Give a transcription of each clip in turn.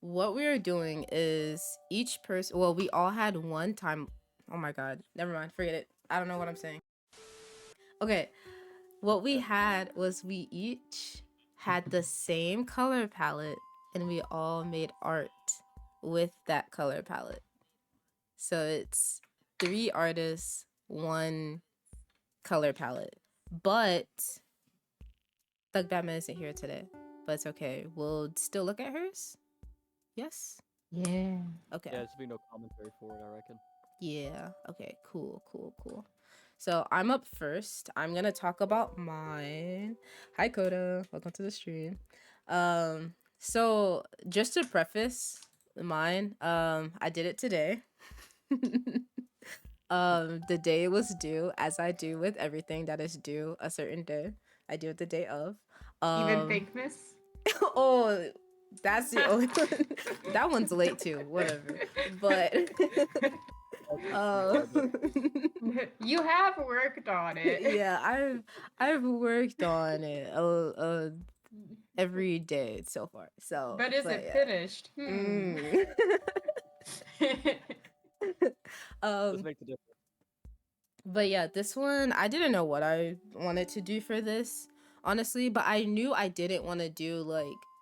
what we are doing is each person, well, we all had one time. Oh my god, never mind, forget it. I don't know what I'm saying. Okay, what we had was we each had the same color palette and we all made art with that color palette. So it's 3 artists, 1 color palette. But Thug Batman isn't here today, but it's okay. We'll still look at hers. Yes. Yeah. Okay. Yeah, there's be no commentary for it, I reckon. Yeah. Okay. Cool. So I'm up first. I'm gonna talk about mine. Hi, Coda. Welcome to the stream. So just to preface mine, I did it today. The day it was due, as I do with everything that is due a certain day. I do it the day of. Even Thinkness? Oh, that's the only one. That one's late too. Whatever. But You have worked on it. yeah, I've worked on it every day so far. So, But is it yeah. finished? Let's make the difference. But yeah, this one I didn't know what I wanted to do for this, honestly, but I knew I didn't want to do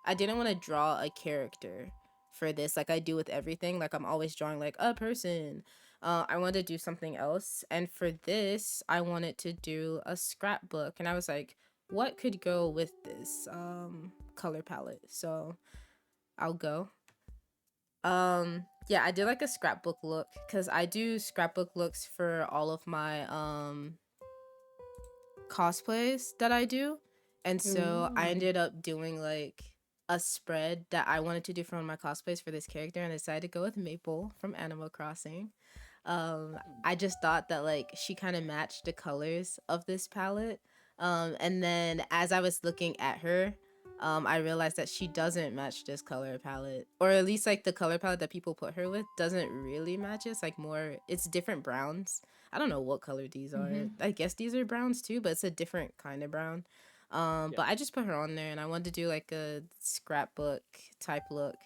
I didn't want to draw a character for this like I do with everything. Like I'm always drawing like a person. I wanted to do something else, and for this I wanted to do a scrapbook, and I was like, what could go with this color palette? So I'll go. Yeah, I did like a scrapbook look because I do scrapbook looks for all of my cosplays that I do. And so I ended up doing like a spread that I wanted to do for one of my cosplays for this character, and I decided to go with Maple from Animal Crossing. I just thought that like she kind of matched the colors of this palette. And then as I was looking at her, I realized that she doesn't match this color palette, or at least like the color palette that people put her with doesn't really match. It's like more, it's different browns. I don't know what color these are. I guess these are browns too, but it's a different kind of brown. But I just put her on there, and I wanted to do like a scrapbook type look.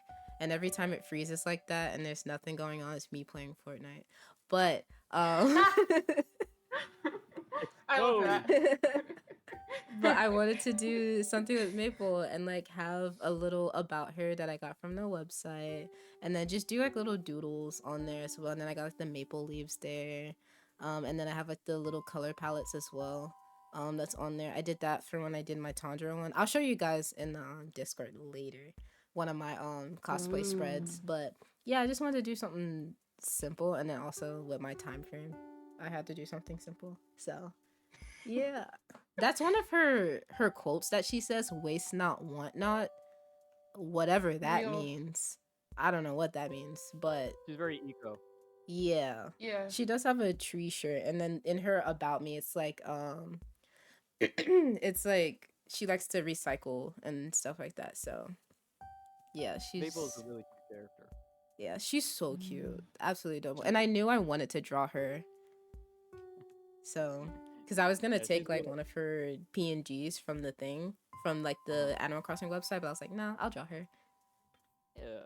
And every time it freezes like that and there's nothing going on, it's me playing Fortnite. But I love that. but I wanted to do something with Maple and like have a little about her that I got from the website, and then just do like little doodles on there as well. And then I got like the maple leaves there, and then I have like the little color palettes as well. That's on there. I did that for when I did my Tundra one. I'll show you guys in the Discord later one of my cosplay spreads. But yeah, I just wanted to do something simple, and then also with my time frame, I had to do something simple. So yeah. That's one of her quotes that she says, waste not, want not, whatever that Real. means. I don't know what that means, but She's very eco. yeah. Yeah. She does have a tree shirt, and then in her about me it's like it's like she likes to recycle and stuff like that. So yeah, Maple is a really cute character. yeah, she's so cute. Absolutely adorable. And I knew I wanted to draw her. So because I was gonna take like one of her PNGs from the thing, from like the Animal Crossing website, but I was like, nah, I'll draw her. Yeah.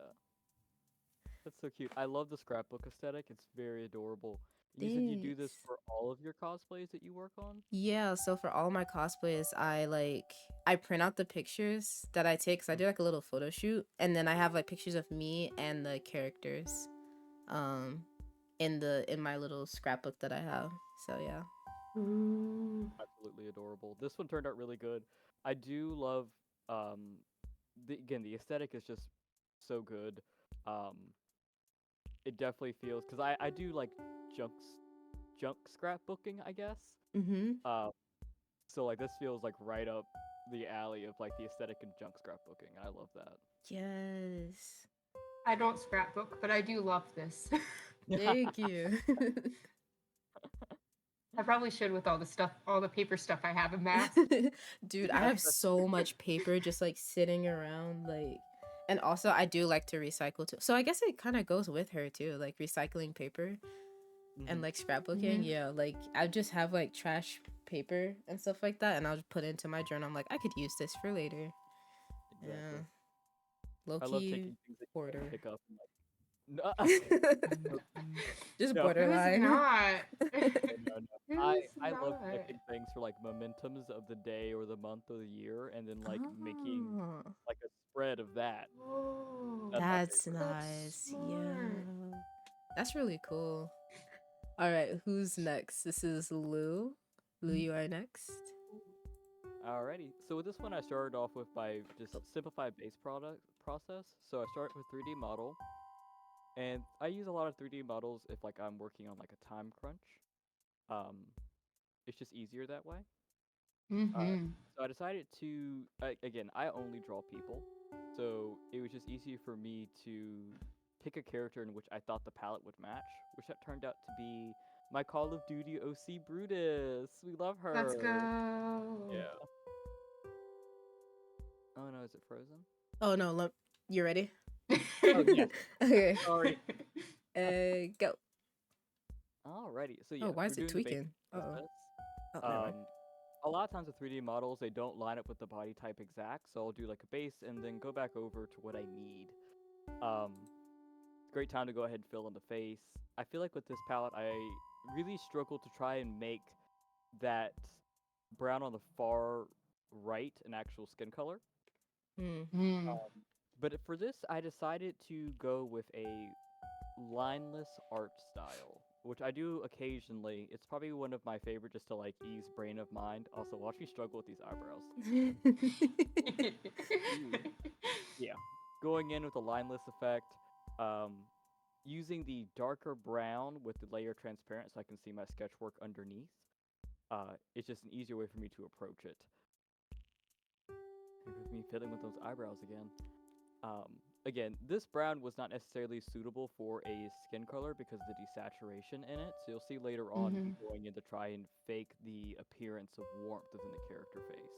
That's so cute. I love the scrapbook aesthetic. It's very adorable. You said you do this for all of your cosplays that you work on? Yeah, so for all my cosplays, I print out the pictures that I take, because I do like a little photo shoot, and then I have like pictures of me and the characters in my little scrapbook that I have. So yeah. Absolutely adorable. This one turned out really good. I do love the aesthetic is just so good. It definitely feels, because I do like junk scrapbooking, I guess. So like this feels like right up the alley of like the aesthetic and junk scrapbooking. I love that. Yes. I don't scrapbook, but I do love this. Thank you. I probably should with all the paper stuff I have amassed. Dude, I have so much paper just like sitting around, like, and also I do like to recycle too. So I guess it kind of goes with her too, like recycling paper and like scrapbooking. Yeah, like I just have like trash paper and stuff like that, and I'll just put it into my journal. I'm like, I could use this for later. Exactly. Low I love key taking things that you border. can't pick up and like. Just No, Who's borderline. not? no. I Who's I love not? collecting things for like momentums of the day or the month or the year, and then like making Oh, like a spread of that. Oh, That's my that's favorite. that's nice. Yeah. smart. That's really cool. All right, who's next? This is Lou. Lou, you are next. Alrighty. So with this one, I started off with by just simplified base product process. So I start with 3D model, and I use a lot of 3D models if like I'm working on like a time crunch. Um, it's just easier that way. Uh, Mm-hmm. so I decided to again, I only draw people, so it was just easier for me to pick a character in which I thought the palette would match, which that turned out to be my Call of Duty OC Brutus. We love Let's her. go. Yeah. Oh no, is it frozen? Oh no, you ready? Oh yes. Okay. Sorry. Go. Alrighty. So Oh, yeah, why for is it doing the basic tweaking? Uh-oh. process, Oh, never mind. um, a lot of times with 3D models, they don't line up with the body type exact. So I'll do like a base and then go back over to what I need. Um, great time to go ahead and fill in the face. I feel like with this palette, I really struggled to try and make that brown on the far right an actual skin color. Mm. Mm. But for this, I decided to go with a lineless art style, which I do occasionally. It's probably one of my favorite just to like ease brain of mind. Also, watch me struggle with these eyebrows. Yeah, going in with a lineless effect, um, using the darker brown with the layer transparent so I can see my sketch work underneath. It's just an easier way for me to approach it. And with me fiddling with those eyebrows again. Um, Again, this brown was not necessarily suitable for a skin color because of the desaturation in it. So you'll see later on me going in to try and fake the appearance of warmth within the character face.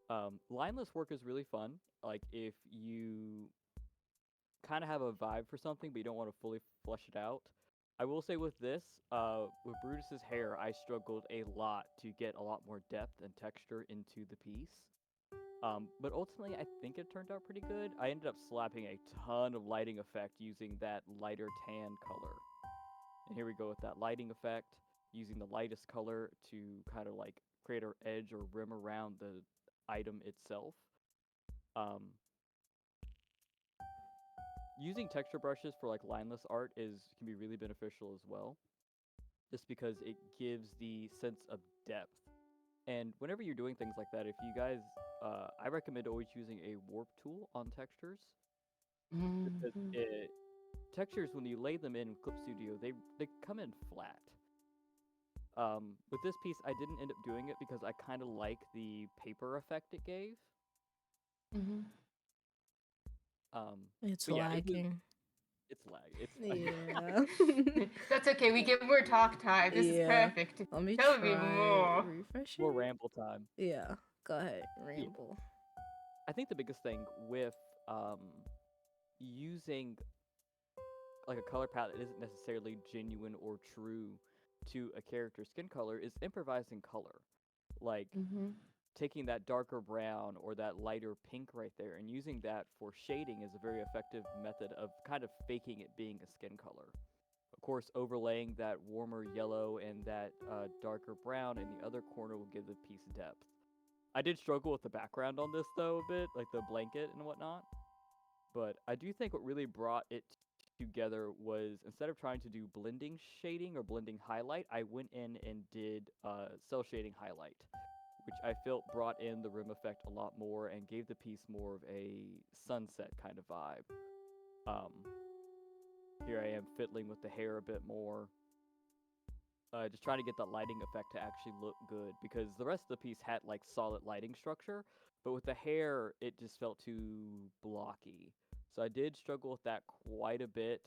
Mm-hmm. Lineless work is really fun. Like if you kind of have a vibe for something, but you don't want to fully flesh it out. I will say with this, with Brutus's hair, I struggled a lot to get a lot more depth and texture into the piece. But ultimately, I think it turned out pretty good. I ended up slapping a ton of lighting effect using that lighter tan color. And here we go with that lighting effect, using the lightest color to kind of like create an edge or rim around the item itself. Um, Using texture brushes for like lineless art can be really beneficial as well, just because it gives the sense of depth. And whenever you're doing things like that, if you guys, I recommend always using a warp tool on textures because textures when you lay them in Clip Studio, they come in flat. With this piece, I didn't end up doing it because I kind of like the paper effect it gave. It's But yeah, lagging. it's lag. It's Yeah. That's okay. We get more talk time. This is Yeah. perfect. Let me Tell me try more. refreshing. more ramble time. Yeah. Go ahead, Yeah. ramble. I think the biggest thing with um, using like a color palette that isn't necessarily genuine or true to a character's skin color is improvising color. Like taking that darker brown or that lighter pink right there and using that for shading is a very effective method of kind of faking it being a skin color. Of course, overlaying that warmer yellow and that darker brown in the other corner will give the piece depth. I did struggle with the background on this though a bit, like the blanket and whatnot. But I do think what really brought it together was instead of trying to do blending shading or blending highlight, I went in and did cell shading highlight, which I felt brought in the rim effect a lot more and gave the piece more of a sunset kind of vibe. Um, Here I am fiddling with the hair a bit more, just trying to get that lighting effect to actually look good because the rest of the piece had like solid lighting structure, but with the hair, it just felt too blocky. So I did struggle with that quite a bit.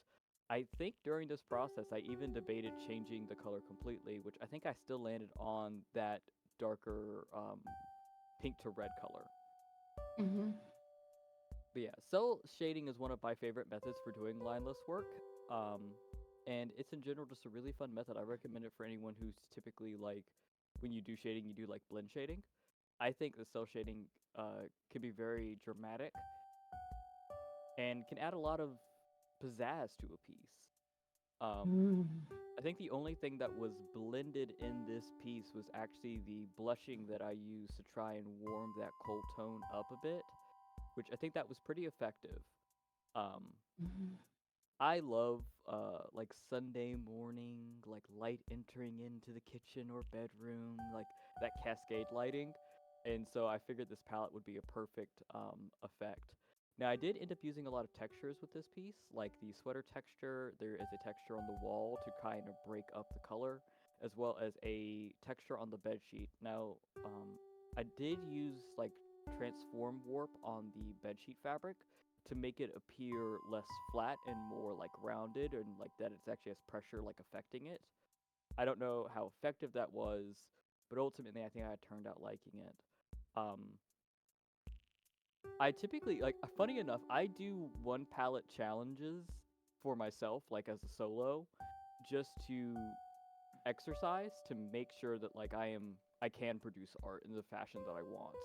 I think during this process, I even debated changing the color completely, which I think I still landed on that darker pink to red color. But yeah, cell shading is one of my favorite methods for doing lineless work. Um, and it's in general just a really fun method. I recommend it for anyone who's typically like, when you do shading, you do like blend shading. I think the cell shading can be very dramatic and can add a lot of pizzazz to a piece. Um, Mm. I think the only thing that was blended in this piece was actually the blushing that I used to try and warm that cold tone up a bit, which I think that was pretty effective. Um, Mhm. I love like Sunday morning, like light entering into the kitchen or bedroom, like that cascade lighting. And so I figured this palette would be a perfect effect. Now I did end up using a lot of textures with this piece, like the sweater texture. There is a texture on the wall to kind of break up the color, as well as a texture on the bed sheet. Now I did use like transform warp on the bed sheet fabric to make it appear less flat and more like rounded, and like that it's actually has pressure like affecting it. I don't know how effective that was, but ultimately I think I turned out liking it. Um, I typically like funny enough, I do one palette challenges for myself like as a solo just to exercise to make sure that like I can produce art in the fashion that I want.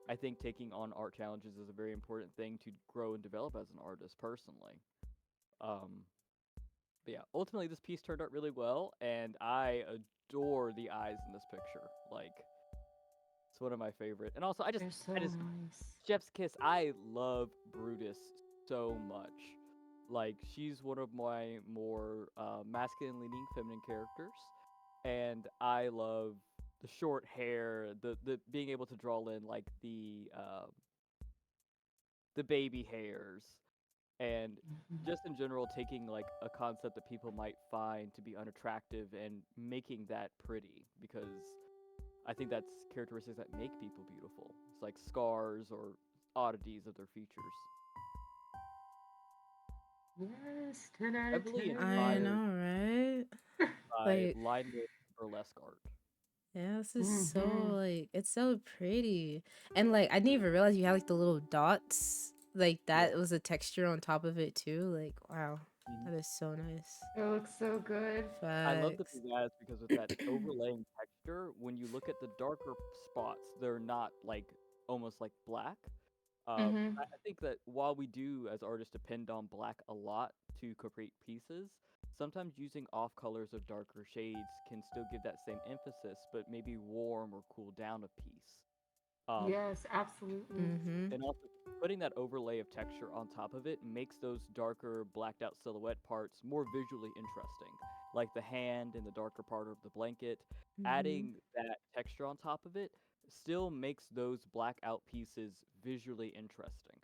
I think taking on art challenges is a very important thing to grow and develop as an artist personally. Um, but yeah, ultimately this piece turned out really well, and I adore the eyes in this picture. Like, it's one of my favorite. And also, They're so I just nice. Chef's Kiss. I love Brutus so much. Like, she's one of my more masculine leaning feminine characters, and I love the short hair, the being able to draw in like the baby hairs, and Mhm. just in general taking like a concept that people might find to be unattractive and making that pretty, because I think that's characteristics that make people beautiful. It's like scars or oddities of their features. Yes, 10 out of Heavily I 10. inspired know, right? by Like, line-work burlesque art. yeah, this is so Mm-hmm. like it's so pretty. And like I didn't even realize you had like the little dots. Like Yeah. that was a texture on top of it too. Like, wow. Mhm. That is so nice. It looks so good. I love the Facts. pizzazz because with that overlaying texture, when you look at the darker spots, they're not like almost like black. Mm-hmm. I think that while we do as artists depend on black a lot to create pieces, sometimes using off colors of darker shades can still give that same emphasis, but maybe warm or cool down a piece. Um, Yes, absolutely. Mm-hmm. and also putting that overlay of texture on top of it makes those darker blacked out silhouette parts more visually interesting, like the hand and the darker part of the blanket. Mm-hmm. Adding that texture on top of it still makes those black out pieces visually interesting.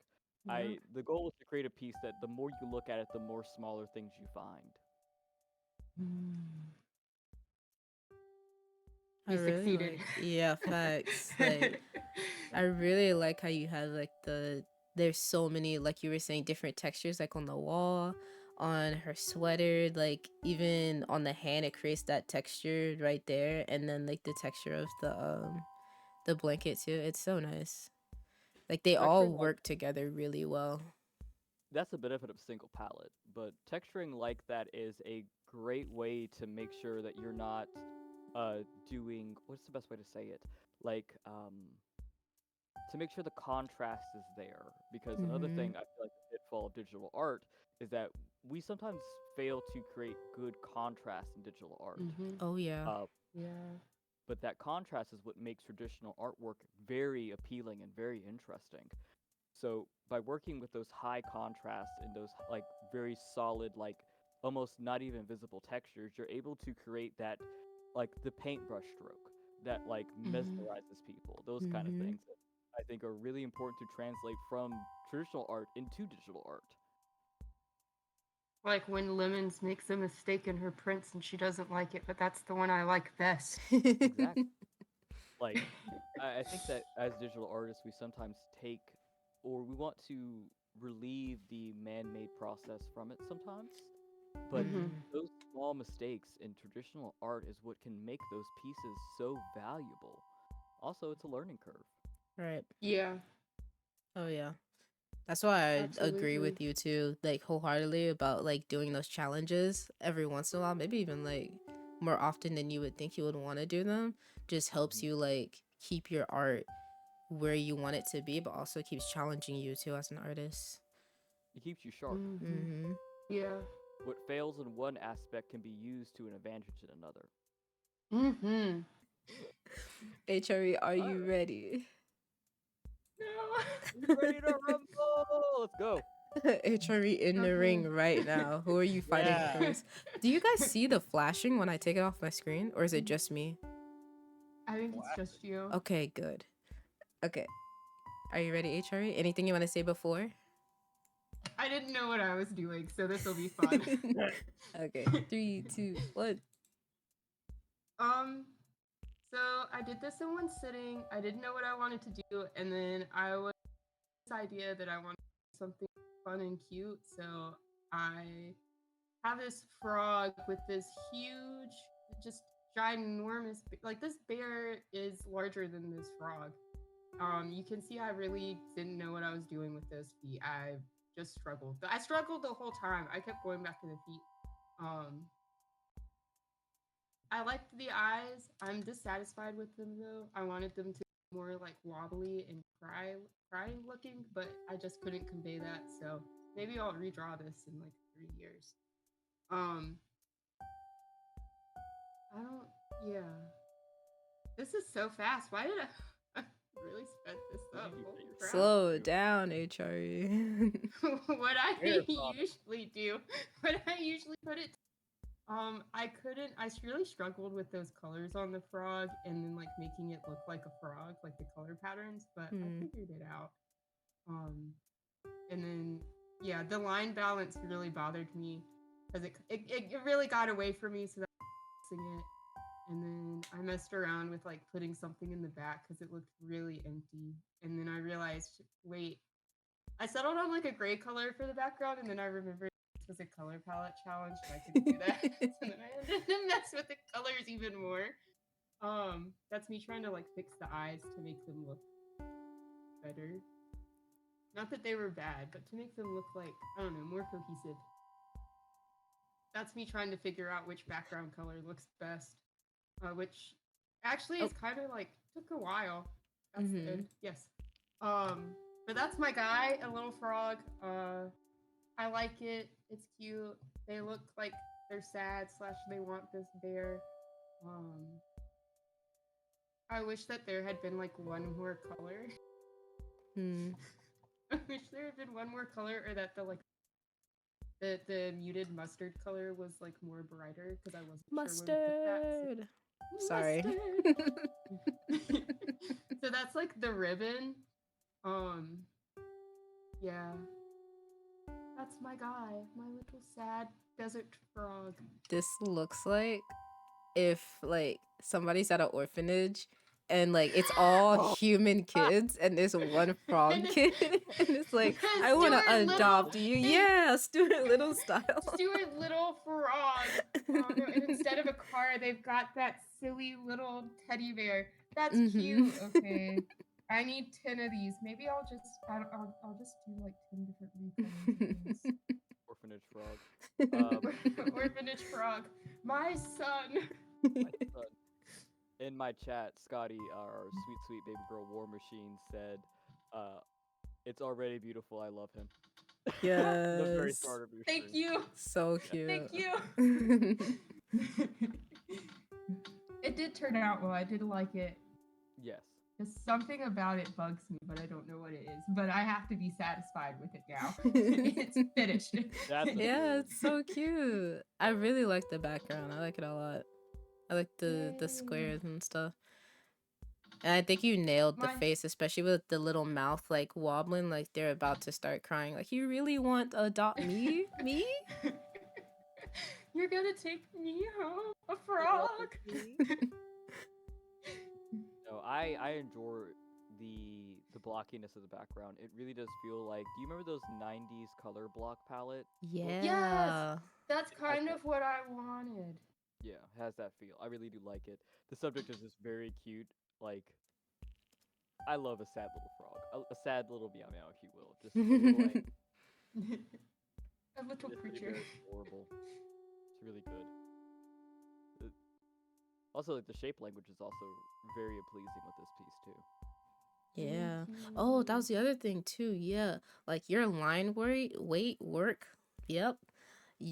Yep. The goal is to create a piece that the more you look at it, the more smaller things you find. Mm. I You really succeeded. like, yeah, facts. Like I really like how you have like there's so many, like you were saying, different textures like on the wall, on her sweater, like even on the hand it creates that texture right there, and then like the texture of the blanket too. It's so nice. Like they all Texturing like work together really well. that's the benefit of single palette, but texturing like that is a great way to make sure that you're not uh doing, what's the best way to say it, like to make sure the contrast is there, because another Mm-hmm. thing I feel like the pitfall of digital art is that we sometimes fail to create good contrast in digital art. Mm-hmm. Oh yeah. uh, Yeah. but that contrast is what makes traditional artwork very appealing and very interesting. So by working with those high contrasts and those like very solid, like almost not even visible textures, you're able to create that like the paintbrush stroke that like Mm-hmm. mesmerizes people. Those kind of Mm-hmm. things that I think are really important to translate from traditional art into digital art. Like when Lemons makes a mistake in her prints and she doesn't like it, but that's the one I like best. Exactly. Like I think that as digital artists, we sometimes take or we want to relieve the man-made process from it sometimes. But Mm-hmm. Mm-hmm. those small mistakes in traditional art is what can make those pieces so valuable. Also, it's a learning curve. Right. Yeah, Oh yeah. That's why I agree absolutely. with you too, like wholeheartedly about like doing those challenges every once in a while, maybe even like more often than you would think you would want to do them. Just helps Mhm. you like keep your art where you want it to be, but also keeps challenging you too as an artist. It keeps you sharp. Mm-hmm. Yeah. What fails in one aspect can be used to an advantage in another. Mm-hmm. HRE, are Alright. you ready? No. Ready to rumble! Let's go. HRE in the ring right now. Who are you fighting Yeah. first? Do you guys see the flashing when I take it off my screen, or is it just me? I think it's just you. Okay, good. Okay. Are you ready, HRE? Anything you want to say before? I didn't know what I was doing, so this will be fun. Okay. 3, 2, 1. So I did this in one sitting. I didn't know what I wanted to do, and then I was this idea that I wanted something fun and cute. So I have this frog with this huge, just ginormous, like this bear is larger than this frog. You can see I really didn't know what I was doing with those feet. I just struggled. I struggled the whole time. I kept going back to the feet. I liked the eyes. I'm dissatisfied with them though. I wanted them to be more like wobbly and crying looking, but I just couldn't convey that. So maybe I'll redraw this in like 3 years. I don't. Yeah. This is so fast. Why did I really sped this up? Holy crap. Slow down, HRE. What I Here, Bob. usually do, what I usually put it. I couldn't. I really struggled with those colors on the frog, and then like making it look like a frog, like the color patterns. But I figured it out. And then yeah, the line balance really bothered me because it really got away from me. So that I was fixing it. And then I messed around with like putting something in the back because it looked really empty. And then I realized, wait, I settled on like a gray color for the background, and then I remembered this was a color palette challenge, and I couldn't do that. So then I had to mess with the colors even more. That's me trying to like fix the eyes to make them look better. Not that they were bad, but to make them look like, I don't know, more cohesive. That's me trying to figure out which background color looks best. Which actually is kind of like took a while. That's the end. Yes. But that's my guy, a little frog. I like it. It's cute. They look like they're sad / they want this bear. I wish that there had been like one more color. I wish there had been one more color, or that the muted mustard color was like more brighter because I wasn't sure where to put that. So. Sorry. So that's like the ribbon. Yeah. That's my guy, my little sad desert frog. This looks like if like somebody's at an orphanage and like it's all human kids and there's one frog kid and it's like, I want to adopt you. Yeah, Stuart Little style. Stuart Little frog. And instead of a car, they've got that silly little teddy bear. That's cute. Okay. I need 10 of these. Maybe I'll just do like 10 different recolors. Orphanage frog. Orphanage frog. My son. My son. In my chat, Scotty, our sweet baby girl War Machine, said, "It's already beautiful. I love him." Yes. The very start of your Thank stream. you. So cute. Thank you. It did turn out well. I did like it. Yes. Just something about it bugs me, but I don't know what it is. But I have to be satisfied with it now. It's finished. Yeah, it's so cute. I really like the background. I like it a lot. I like the squares and stuff. And I think you nailed the face, especially with the little mouth like wobbling, like they're about to start crying. Like, you really want to adopt me? Me? You're gonna take me home, a frog. No, I enjoy the blockiness of the background. It really does feel like. Do you remember those '90s color block palette? Yeah. Yes, that's kind of what I wanted. Yeah, it has that feel. I really do like it. The subject is just very cute. Like, I love a sad little frog, a sad little meow meow, if you will. Just a little, like, a little creature. very adorable. It's really good. Also, like, the shape language is also very pleasing with this piece too. Yeah. Thank Oh, that you. was the other thing too. Yeah. Like your line work. Yep.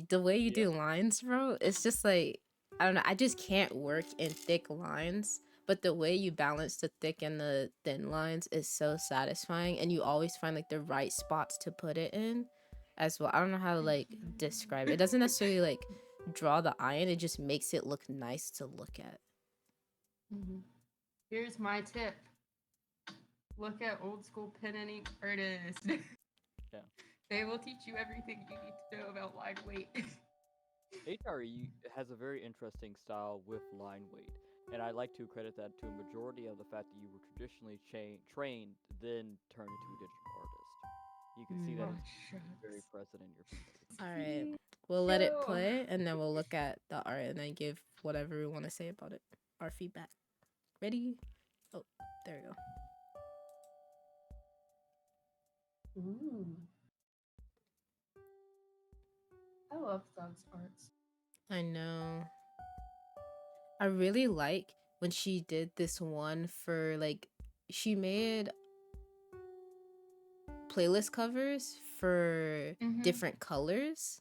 The way you Yeah. do lines, bro, it's just like, I don't know. I just can't work in thick lines. But the way you balance the thick and the thin lines is so satisfying. And you always find like the right spots to put it in as well. I don't know how to Thank like you. describe it. It doesn't necessarily like draw the eye in, it just makes it look nice to look at. Here's my tip. Look at old school pen and ink artists. Yeah. They will teach you everything you need to know about line weight. HRE has a very interesting style with line weight, and I like to credit that to a majority of the fact that you were traditionally trained, then turned into a digital artist. You can see that Oh, it's very shucks. present in your pieces. All right. We'll let it play and then we'll look at the art and then give whatever we want to say about it. Our feedback. Ready? Oh, there we go. Ooh. I love Thug's arts. I know. I really like when she did this one for like, she made playlist covers for different colors.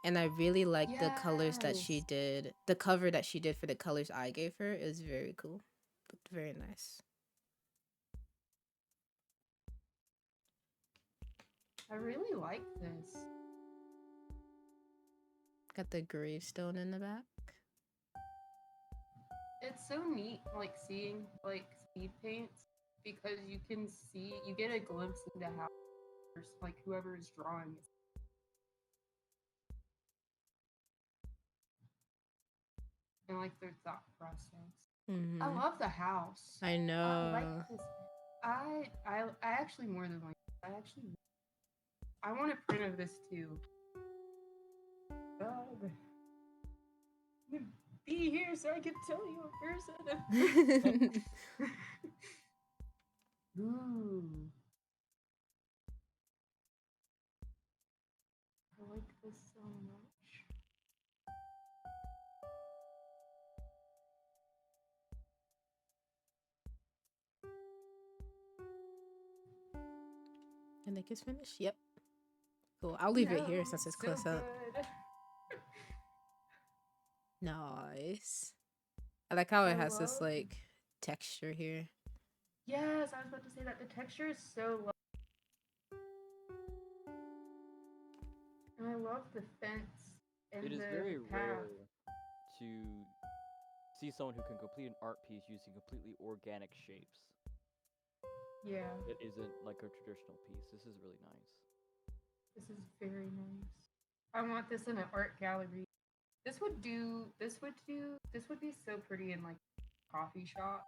And I really like the colors that she Yes. did. The cover that she did for the colors I gave her is very cool. Looked very nice. I really like this. Got the gravestone in the back. It's so neat, like seeing like speed paints, because you can see, you get a glimpse into how, like, whoever is drawing is. And like their thought process. I love the house. I know. I like this. I actually more than like. I want a print of this too. Be here so I can tell you in person. Ooh. I like this so much. I think it's finished. Yep. Cool. I'll leave it here since it's so close up. good. Nice. I like how it has this like texture here. Yes, I was about to say that the texture is so low. And I love the fence and It is the very path. rare to see someone who can complete an art piece using completely organic shapes. Yeah. It isn't like a traditional piece. This is really nice. This is very nice. I want this in an art gallery. This would be so pretty in like a coffee shop.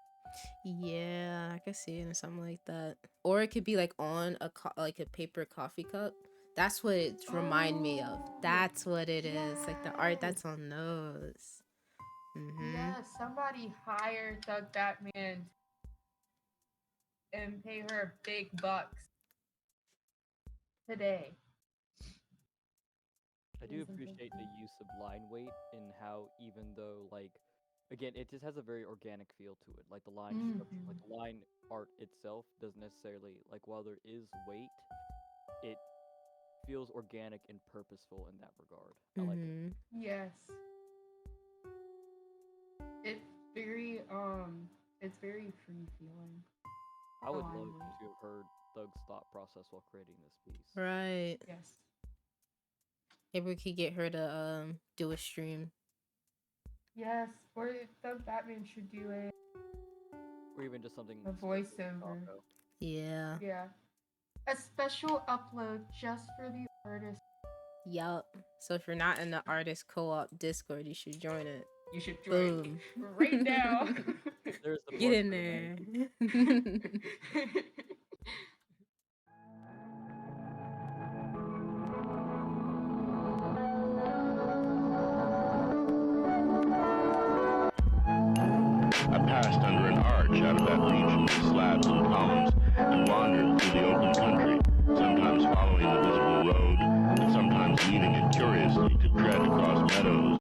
Yeah, I can see it in something like that. Or it could be like on a like a paper coffee cup. That's what it remind me of. That's what it is. Like the art that's on those. Yeah, somebody hire Thug Batman and pay her big bucks today. I do appreciate the use of line weight in how, even though, like, again, it just has a very organic feel to it. Like the line like the line art itself doesn't necessarily, like, while there is weight, it feels organic and purposeful in that regard. I like it. Yes. It's very free feeling. I would love to have heard Thug's thought process while creating this piece. Right. Yes. Maybe we could get her to do a stream. Yes, or Thug Batman should do it. Or even just something. A voiceover. Yeah. Yeah. A special upload just for the artist. Yup. So if you're not in the artist co-op Discord, you should join it. You should join right now. There's the Get in there. I passed under an arch out of that region of slabs and columns and wandered through the open country, sometimes following the visible road, and sometimes leaving it curiously to tread across meadows